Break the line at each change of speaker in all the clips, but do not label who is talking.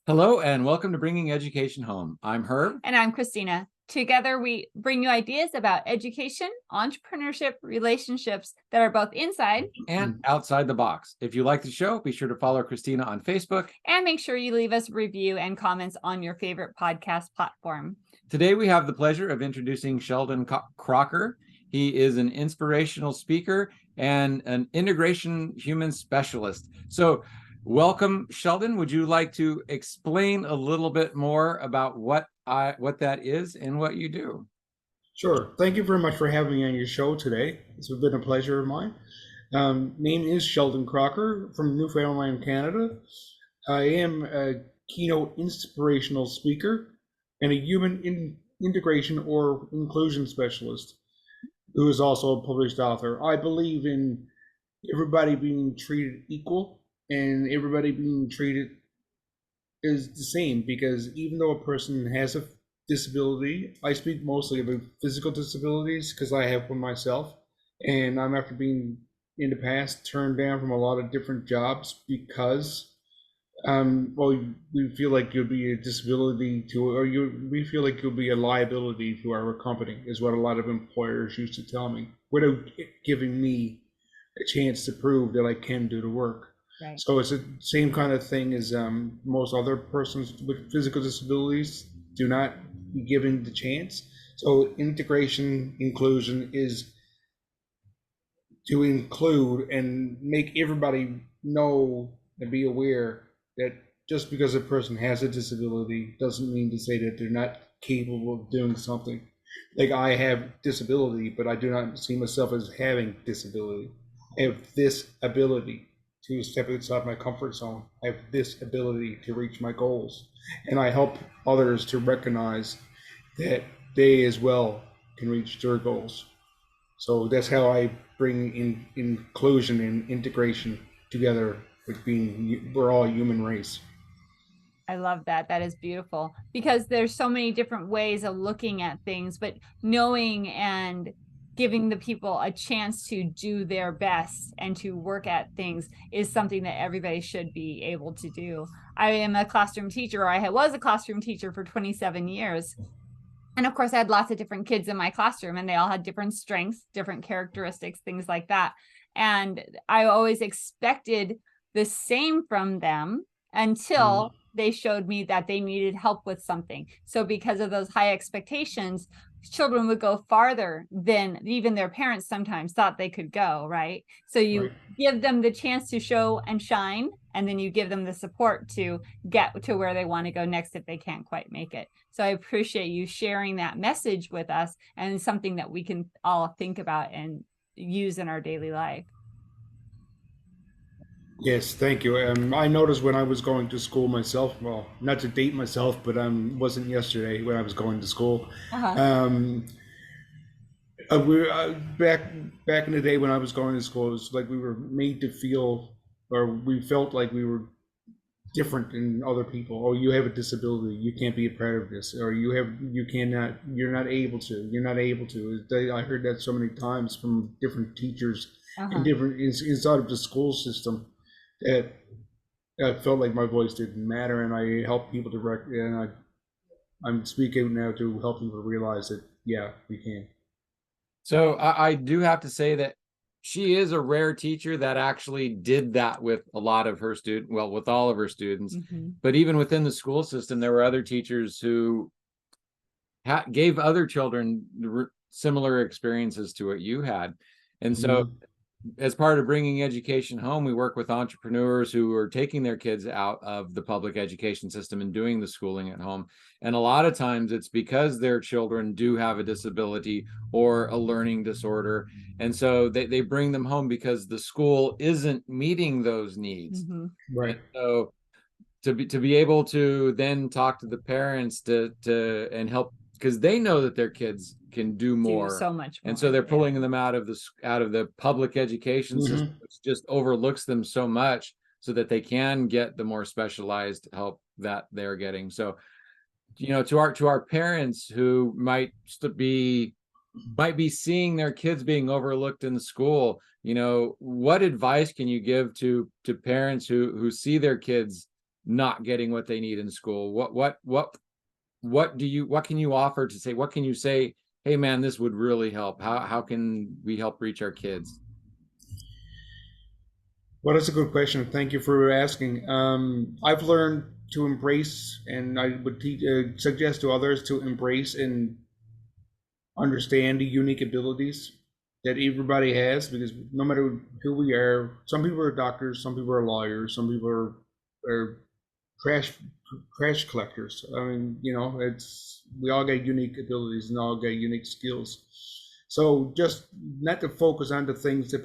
Hello and welcome to Bringing Education Home. I'm Herb.
And I'm Christina. Together, we bring you ideas about education, entrepreneurship, relationships that are both inside
And outside the box. If you like the show, be sure to follow Christina on Facebook.
And make sure you leave us a review and comments on your favorite podcast platform.
Today, we have the pleasure of introducing Sheldon Crocker. He is an inspirational speaker and an integration human specialist. So welcome, Sheldon. Would you like to explain a little bit more about what that is and what you do?
Sure. Thank you very much for having me on your show today. It's been a pleasure of mine. Name is Sheldon Crocker from Newfoundland, Canada. I am a keynote inspirational speaker and a human integration or inclusion specialist who is also a published author. I believe in everybody being treated equal and everybody being treated is the same, because even though a person has a disability, I speak mostly about physical disabilities because I have one myself, and I'm after being in the past turned down from a lot of different jobs because we feel like you'll be a disability to, or we feel like you'll be a liability to our company, is what a lot of employers used to tell me, without giving me a chance to prove that I can do the work.
Right.
So it's the same kind of thing as most other persons with physical disabilities do not be given the chance. So integration, inclusion is to include and make everybody know and be aware that just because a person has a disability doesn't mean to say that they're not capable of doing something. Like, I have disability, but I do not see myself as having disability. I have this ability to step outside my comfort zone. I have this ability to reach my goals. And I help others to recognize that they as well can reach their goals. So that's how I bring in inclusion and integration together with being, we're all a human race.
I love that. That is beautiful, because there's so many different ways of looking at things, but knowing and giving the people a chance to do their best and to work at things is something that everybody should be able to do. I am a classroom teacher, or I was a classroom teacher for 27 years. And of course, I had lots of different kids in my classroom, and they all had different strengths, different characteristics, things like that. And I always expected the same from them until they showed me that they needed help with something. So because of those high expectations, children would go farther than even their parents sometimes thought they could go, right? So you give them the chance to show and shine, and then you give them the support to get to where they want to go next if they can't quite make it. So I appreciate you sharing that message with us, and something that we can all think about and use in our daily life.
Yes, thank you. I noticed when I was going to school myself, well, not to date myself, but wasn't yesterday when I was going to school. Back in the day when I was going to school, it was like we were made to feel, or we felt like we were different than other people. Oh, you have a disability, you can't be a part of this, or you're not able to. I heard that so many times from different teachers and different inside of the school system, that I felt like my voice didn't matter, and I help people and I'm speaking now to help people realize that, yeah, we can.
So I do have to say that she is a rare teacher that actually did that with a lot of her students, well, with all of her students. But even within the school system, there were other teachers who gave other children similar experiences to what you had. And so as part of Bringing Education Home, we work with entrepreneurs who are taking their kids out of the public education system and doing the schooling at home. And a lot of times it's because their children do have a disability or a learning disorder. And so they bring them home because the school isn't meeting those needs.
Right.
And so to be able to then talk to the parents and help, because they know that their kids can do more,
so much more.
And so they're pulling them out of the public education system, which just overlooks them so much, so that they can get the more specialized help that they're getting. So, to our parents who might be seeing their kids being overlooked in the school, what advice can you give to parents who see their kids not getting what they need in school? What can you offer to say, what can you say, hey man, this would really help? How can we help reach our kids?
Well, that's a good question. Thank you for asking. I've learned to embrace, and I would suggest to others to embrace and understand the unique abilities that everybody has, because no matter who we are, some people are doctors, some people are lawyers, some people are trash collectors. I mean, it's, we all got unique abilities and all got unique skills. So just not to focus on the things that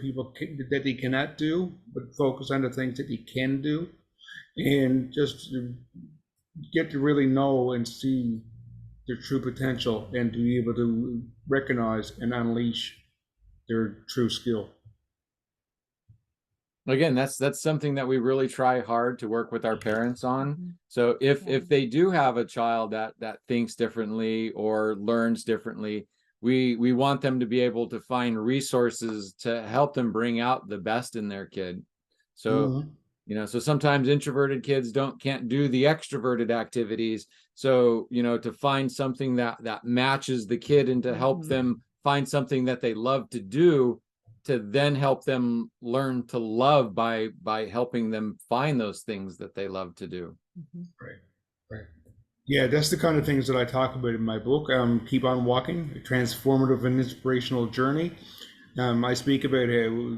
that they cannot do, but focus on the things that they can do, and just get to really know and see their true potential, and to be able to recognize and unleash their true skill.
Again, that's something that we really try hard to work with our parents on. So if they do have a child that thinks differently or learns differently, we want them to be able to find resources to help them bring out the best in their kid. So so sometimes introverted kids can't do the extroverted activities. So to find something that matches the kid and to help them find something that they love to do, to then help them learn to love by helping them find those things that they love to do.
Right. Yeah, that's the kind of things that I talk about in my book. Keep on Walking: A Transformative and Inspirational Journey. I speak about how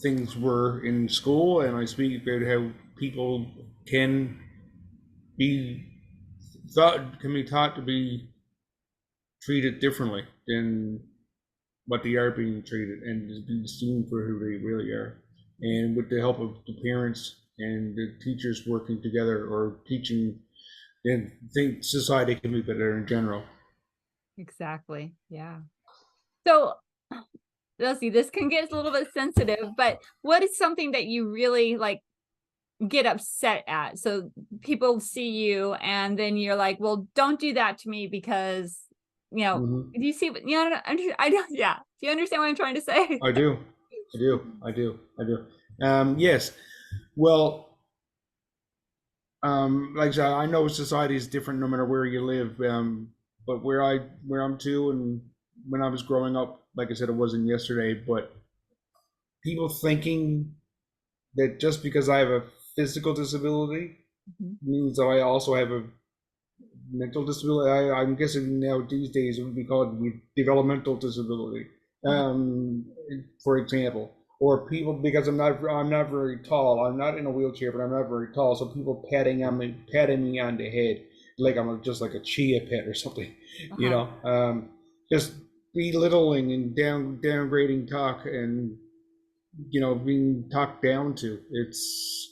things were in school, and I speak about how people can be taught to be treated differently than what they are being treated, and to be seen for who they really are. And with the help of the parents and the teachers working together or teaching, and I think society can be better in general.
Exactly. Yeah. So let's see, this can get a little bit sensitive, but what is something that you really like get upset at? So people see you and then you're like, well, don't do that to me because, do you see what, I don't, yeah. Do you understand what I'm trying to say?
I do. Yes. Well, like I said, I know society is different no matter where you live. But where I'm to, and when I was growing up, like I said, it wasn't yesterday, but people thinking that just because I have a physical disability means that I also have a mental disability. I'm guessing now these days it would be called developmental disability, for example. Or people, because I'm not very tall. I'm not in a wheelchair, but I'm not very tall. So people patting me on the head like I'm just like a chia pet or something, just belittling and downgrading talk, and being talked down to. It's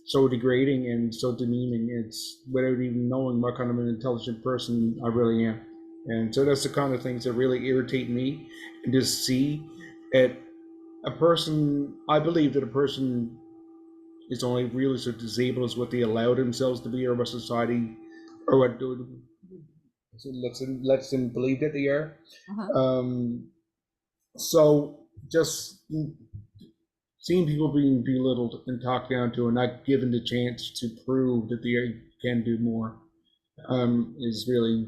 so degrading and so demeaning. It's without even knowing what kind of an intelligent person I really am. And so that's the kind of things that really irritate me. And to see that I believe that a person is only really so disabled as what they allow themselves to be, or what society, or what lets them believe that they are. So just seeing people being belittled and talked down to and not given the chance to prove that they can do more is really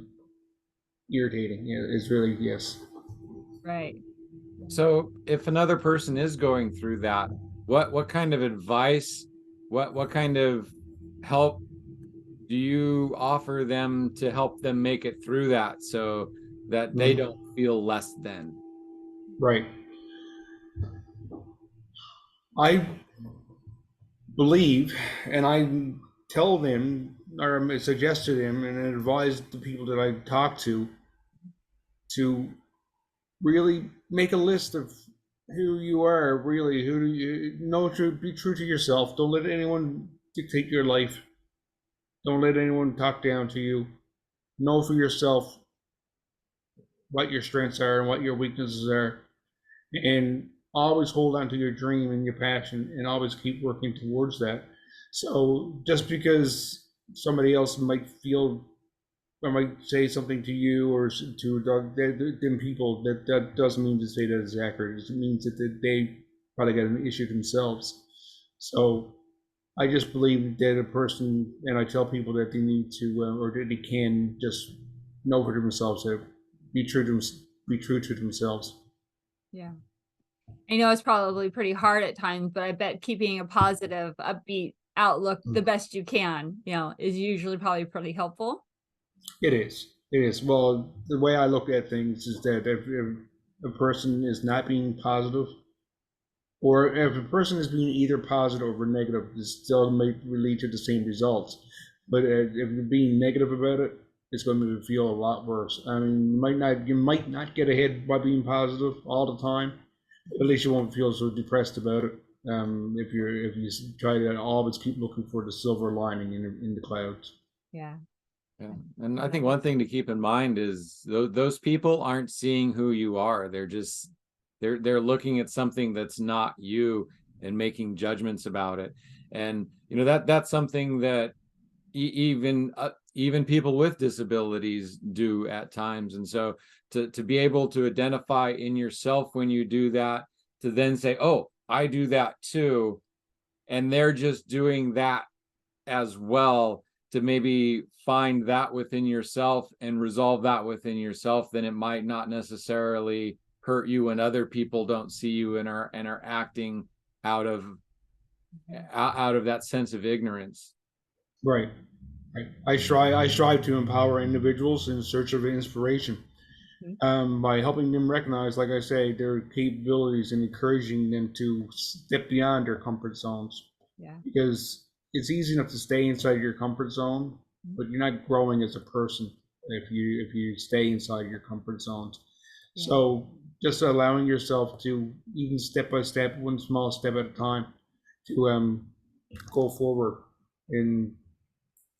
irritating. It's really, yes.
Right.
So if another person is going through that, what kind of advice, what kind of help do you offer them to help them make it through that, so that they don't feel less than?
Right. I believe, and I tell them, or I suggest to them, and advise the people that I talk to really make a list of who you are, really, who do you know, be true to yourself. Don't let anyone dictate your life. Don't let anyone talk down to you. Know for yourself what your strengths are and what your weaknesses are, and always hold on to your dream and your passion, and always keep working towards that. So just because somebody else might feel or might say something to you or to them people, that doesn't mean to say that it's accurate. It means that they probably got an issue themselves. So I just believe that a person, and I tell people that they need to, or that they can just know for themselves that be true to be true to themselves.
Yeah. I know it's probably pretty hard at times, but I bet keeping a positive, upbeat outlook the best you can, is usually probably pretty helpful.
It is. It is. Well, the way I look at things is that if a person is not being positive, or if a person is being either positive or negative, it still may lead to the same results. But if you're being negative about it, it's going to make you feel a lot worse. I mean, you might not get ahead by being positive all the time, but at least you won't feel so depressed about it. If you try to always keep looking for the silver lining in the clouds.
Yeah.
Yeah. And I think one thing to keep in mind is those people aren't seeing who you are. They're looking at something that's not you and making judgments about it. And that's something that even people with disabilities do at times. And so to be able to identify in yourself when you do that, to then say, oh, I do that too, and they're just doing that as well, to maybe find that within yourself and resolve that within yourself, then it might not necessarily hurt you when other people don't see you and are acting out of that sense of ignorance.
Right. Right. I strive to empower individuals in search of inspiration, by helping them recognize, like I say, their capabilities and encouraging them to step beyond their comfort zones.
Yeah.
Because it's easy enough to stay inside your comfort zone, but you're not growing as a person if you stay inside your comfort zones.
Yeah.
So just allowing yourself to, even step by step, one small step at a time, to go forward. And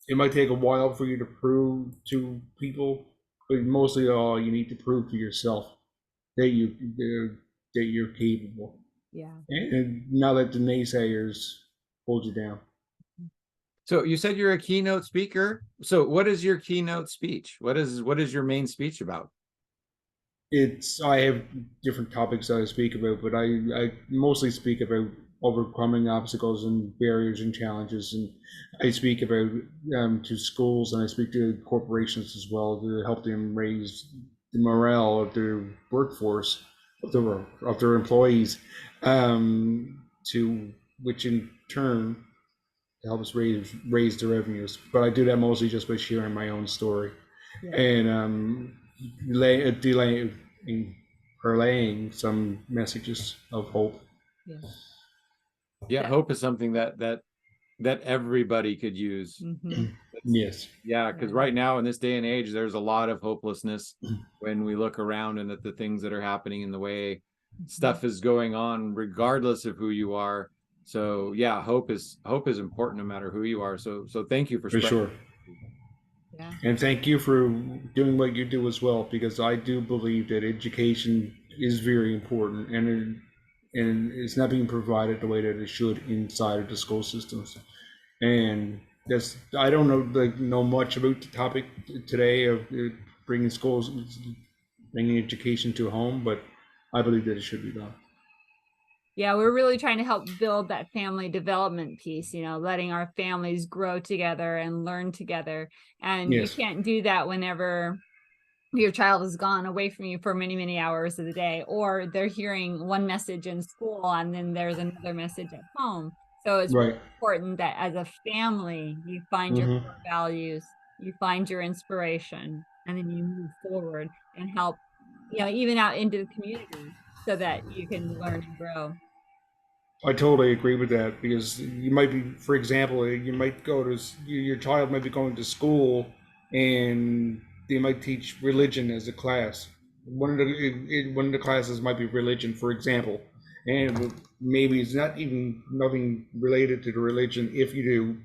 it might take a while for you to prove to people, but mostly all you need to prove to yourself that you're capable.
Yeah.
And not let the naysayers hold you down.
So you said you're a keynote speaker. So what is your keynote speech? What is your main speech about?
I have different topics that I speak about, but I mostly speak about overcoming obstacles and barriers and challenges, and I speak about to schools, and I speak to corporations as well to help them raise the morale of their workforce, of their employees, to which in turn helps raise the revenues. But I do that mostly just by sharing my own story, and relaying some messages of hope.
Yeah, hope is something that everybody could use.
Yes.
Yeah, because right now in this day and age, there's a lot of hopelessness when we look around and at the things that are happening and the way stuff is going on, regardless of who you are. So yeah, hope is important no matter who you are. So thank you for
sure.
Yeah.
And thank you for doing what you do as well, because I do believe that education is very important, and it's not being provided the way that it should inside of the school systems. And I don't know much about the topic today of bringing education to home, but I believe that it should be done.
Yeah, we're really trying to help build that family development piece, letting our families grow together and learn together. And
Yes.
you can't do that whenever your child has gone away from you for many, many hours of the day, or they're hearing one message in school and then there's another message at home. So it's
Right.
important that as a family, you find your core values, you find your inspiration, and then you move forward and help, even out into the community so that you can learn and grow.
I totally agree with that, because you might be, for example, you might your child might be going to school, and they might teach religion as a class. One of the classes might be religion, for example, and maybe it's not even nothing related to the religion if you do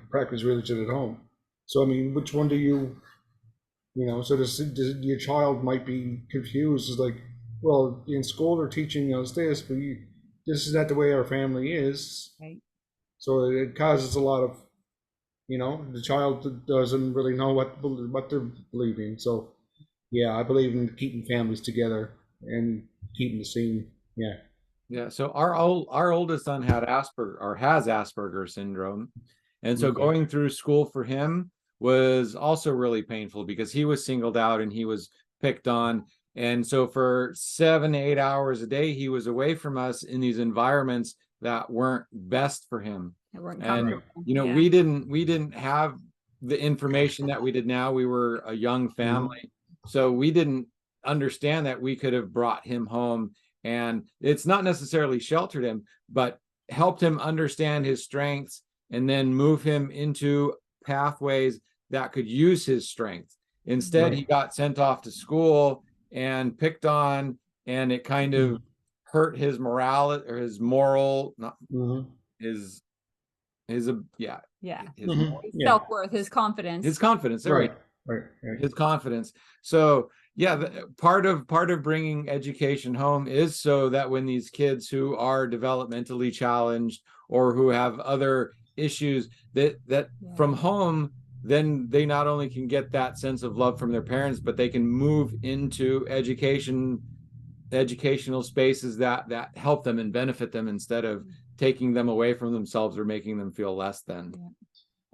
practice religion at home. So I mean, which one do you, So your child might be confused. It's like, well, in school they're teaching us this, but this is not the way our family is.
Right.
So it causes a lot of, the child doesn't really know what they're believing. So yeah, I believe in keeping families together and keeping the same. Yeah.
Yeah. So our oldest son had has Asperger's syndrome. And so
Okay.
going through school for him was also really painful because he was singled out and he was picked on. And so for 7, 8 hours a day, he was away from us in these environments that weren't best for him.
They weren't
And
comfortable.
Yeah. we didn't have the information that we did now. We were a young family. So we didn't understand that we could have brought him home, and it's not necessarily sheltered him, but helped him understand his strengths and then move him into pathways that could use his strength. Instead, he got sent off to school and picked on, and it kind of hurt his morale or his moral, not his yeah, his
self-worth, his confidence.
His confidence. Right. His confidence. So part of bringing education home is so that when these kids who are developmentally challenged or who have other issues that from home, then they not only can get that sense of love from their parents, but they can move into educational spaces that help them and benefit them instead of taking them away from themselves or making them feel less than.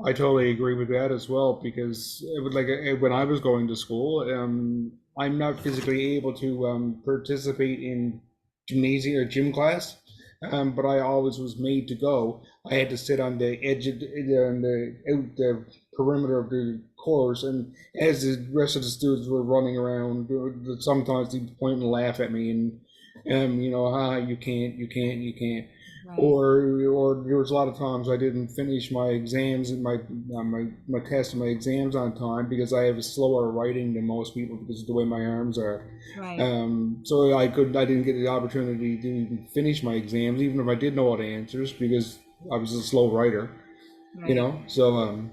I totally agree with that as well, because it was like when I was going to school, I'm not physically able to participate in gymnasium or gym class, but I always was made to go. I had to sit on the edge of the perimeter of the course, and as the rest of the students were running around, sometimes they'd point and laugh at me, and you can't, you can't, you can't. Right. Or there was a lot of times I didn't finish my exams and my tests and my exams on time because I have a slower writing than most people because of the way my arms are.
Right.
So I didn't get the opportunity to finish my exams, even if I did know all the answers, because I was a slow writer. Right. So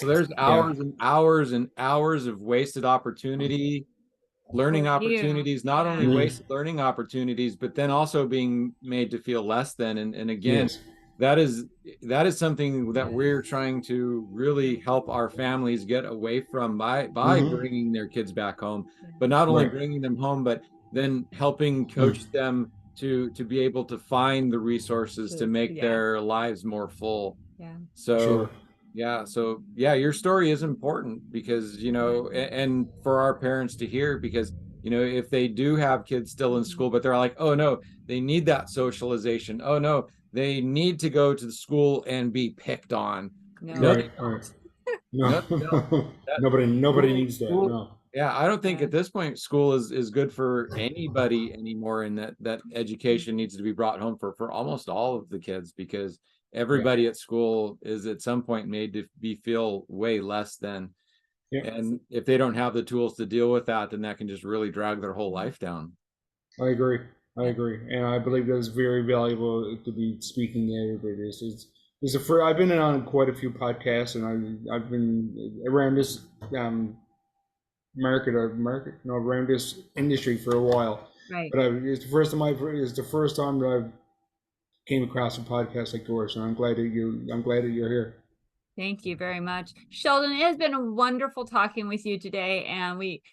there's hours and hours and hours of wasted opportunity. Learning opportunities, not only wasted learning opportunities, but then also being made to feel less than. And again, that is something that we're trying to really help our families get away from by bringing their kids back home, but not only bringing them home, but then helping coach them to be able to find the resources to make their lives more full. So your story is important because, and for our parents to hear, because, if they do have kids still in school, but they're like, oh no, they need that socialization. Oh no, they need to go to the school and be picked on.
No. Nobody needs that. No.
Yeah, I don't think at this point school is good for anybody anymore, and that education needs to be brought home for almost all of the kids, because everybody at school is at some point made to feel way less than. And if they don't have the tools to deal with that, then that can just really drag their whole life down.
I agree. And I believe that is very valuable to be speaking to everybody. I've been on quite a few podcasts, and I've been around this around this industry for a while. Right. But it's the first time that I've came across a podcast like yours, and I'm glad that you're here.
Thank you very much, Sheldon. It has been wonderful talking with you today, and we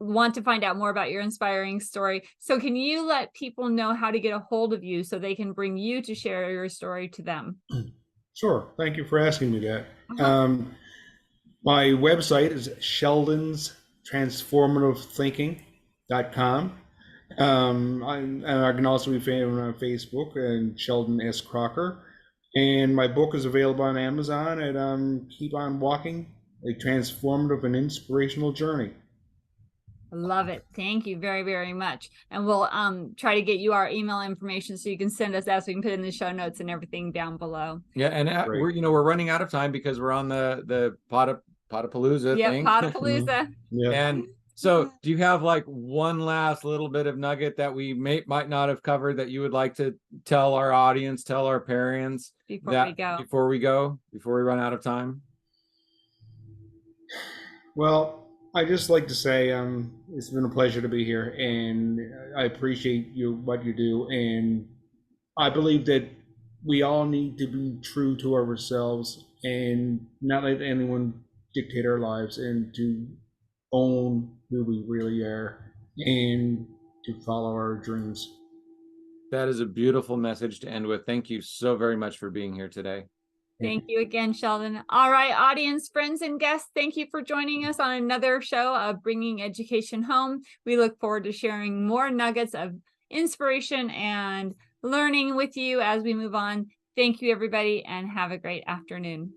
want to find out more about your inspiring story. So can you let people know how to get a hold of you so they can bring you to share your story to them?
Sure. Thank you for asking me that. My website is sheldonstransformativethinking.com. And I can also be found on Facebook and Sheldon S. Crocker. And my book is available on Amazon at Keep On Walking, A Transformative and Inspirational Journey.
I love it. Thank you very, very much. And we'll try to get you our email information so you can send us that, so we can put in the show notes and everything down below.
Yeah, and we're running out of time because we're on the Potapalooza thing.
Potapalooza.
And so do you have like one last little bit of nugget that we might not have covered that you would like to tell our audience, tell our parents before we run out of time?
Well, I just like to say it's been a pleasure to be here, and I appreciate what you do, and I believe that we all need to be true to ourselves and not let anyone dictate our lives, and to own who we really are and to follow our dreams.
That is a beautiful message to end with. Thank you so very much for being here today.
Thank you again, Sheldon. All right, audience, friends, and guests, thank you for joining us on another show of Bringing Education Home. We look forward to sharing more nuggets of inspiration and learning with you as we move on. Thank you, everybody, and have a great afternoon.